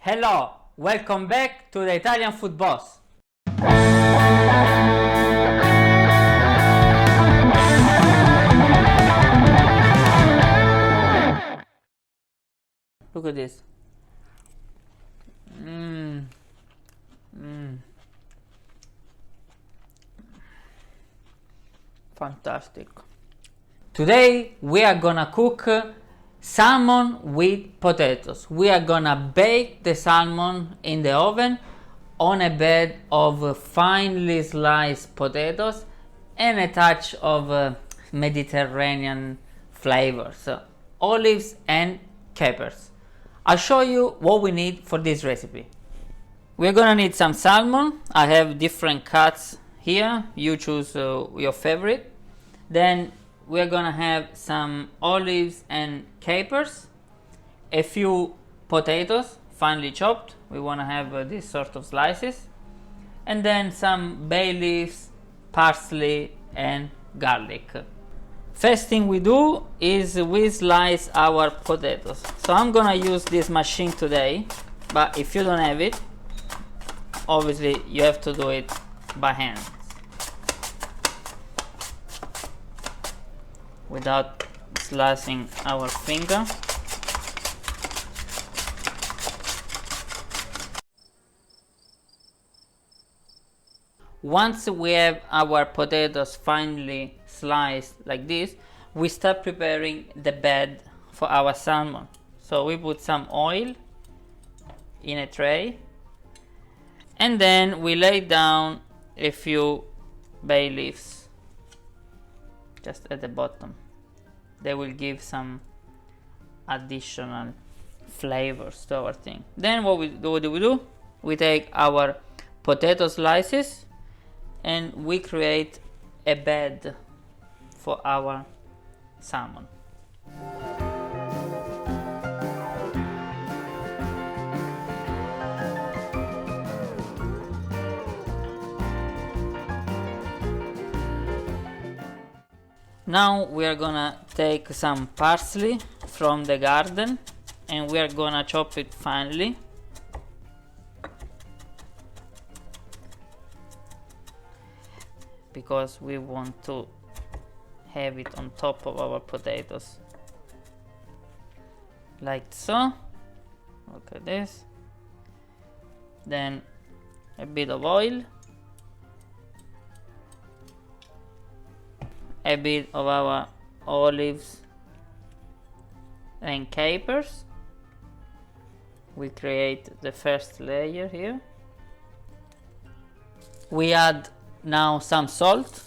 Hello, welcome back to the Italian Food Boss. Look at this. Fantastic. Today we are gonna cook salmon with potatoes. We are gonna bake the salmon in the oven on a bed of finely sliced potatoes and a touch of Mediterranean flavors, olives and capers. I'll show you what we need for this recipe. We're gonna need some salmon. I have different cuts here. You choose your favorite. Then we're gonna have some olives and capers, a few potatoes finely chopped. We wanna have this sort of slices, and then some bay leaves, parsley and garlic. First thing we do is we slice our potatoes. So I'm gonna use this machine today, but if you don't have it, obviously you have to do it by hand without slicing our finger. Once we have our potatoes finely sliced like this, we start preparing the bed for our salmon. So we put some oil in a tray, and then we lay down a few bay leaves just at the bottom. They will give some additional flavors to our thing. Then what do we do? We take our potato slices and we create a bed for our salmon. Now we are gonna take some parsley from the garden and we are gonna chop it finely. Because we want to have it on top of our potatoes. Like so. Look at this. Then a bit of oil. A bit of our olives and capers. We create the first layer here. We add now some salt.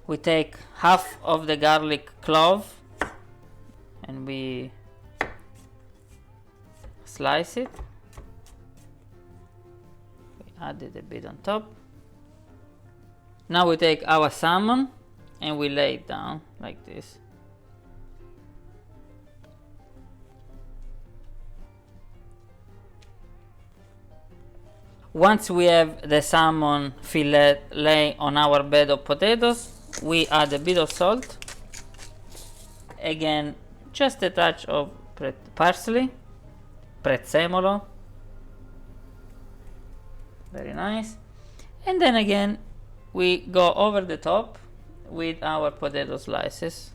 We take half of the garlic clove and we slice it. Add it a bit on top. Now we take our salmon and we lay it down like this. Once we have the salmon fillet lay on our bed of potatoes, we add a bit of salt. Again, just a touch of parsley, prezzemolo. Very nice. And then again we go over the top with our potato slices.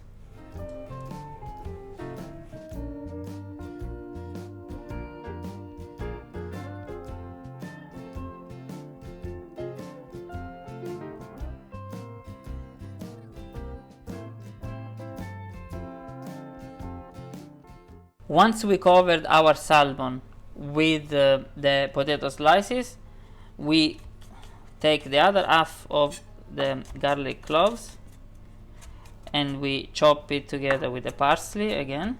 Once we covered our salmon with the potato slices, we take the other half of the garlic cloves and we chop it together with the parsley again,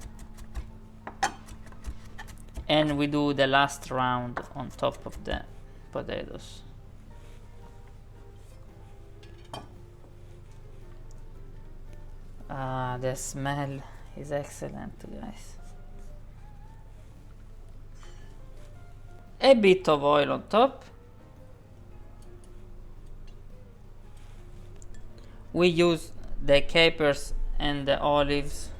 and we do the last round on top of the potatoes. The smell is excellent, guys. A bit of oil on top. We use the capers and the olives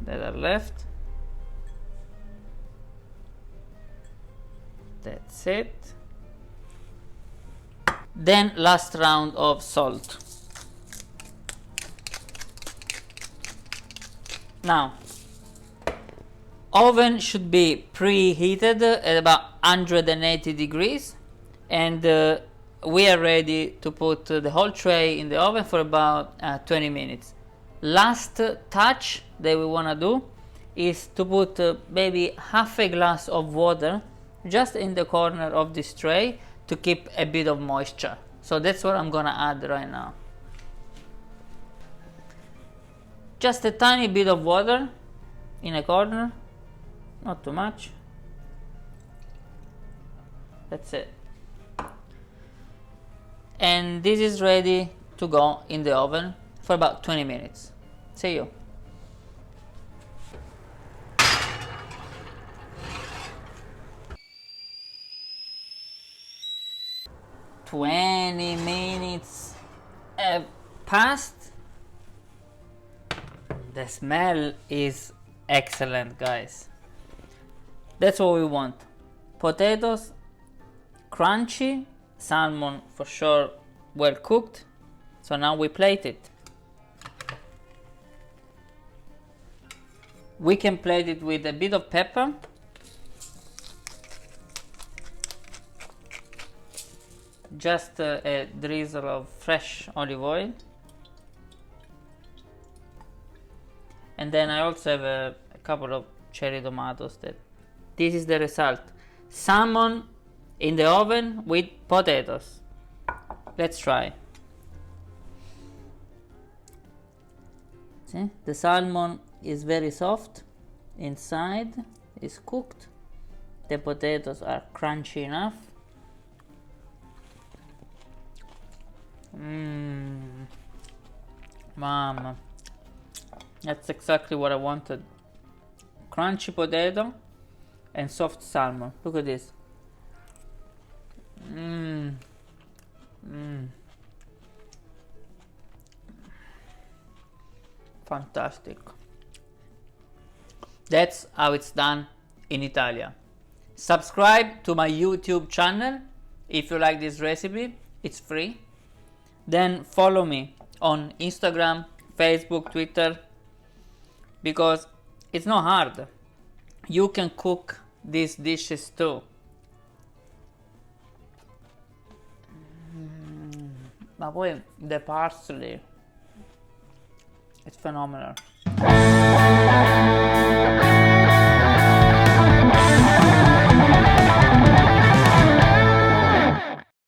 that are left. That's it. Then last round of salt. Now, oven should be preheated at about 180 degrees, and we are ready to put the whole tray in the oven for about 20 minutes. Last touch that we want to do is to put maybe half a glass of water just in the corner of this tray to keep a bit of moisture. So that's what I'm gonna add right now. Just a tiny bit of water in a corner, not too much. That's it. And this is ready to go in the oven for about 20 minutes. See you. 20 minutes have passed. The smell is excellent, guys. That's what we want. Potatoes crunchy, salmon for sure well cooked. So now we plate it. We can plate it with a bit of pepper, just a drizzle of fresh olive oil, and then I also have a couple of cherry tomatoes. This is the result: salmon in the oven with potatoes. Let's try. See, the salmon is very soft inside, is cooked. The potatoes are crunchy enough. Mama, that's exactly what I wanted. Crunchy potato and soft salmon. Look at this. Fantastic. That's how it's done in Italia. Subscribe to my YouTube channel if you like this recipe. It's free. Then follow me on Instagram, Facebook, Twitter, because it's not hard. You can cook these dishes too. Ma poi the parsley, it's phenomenal.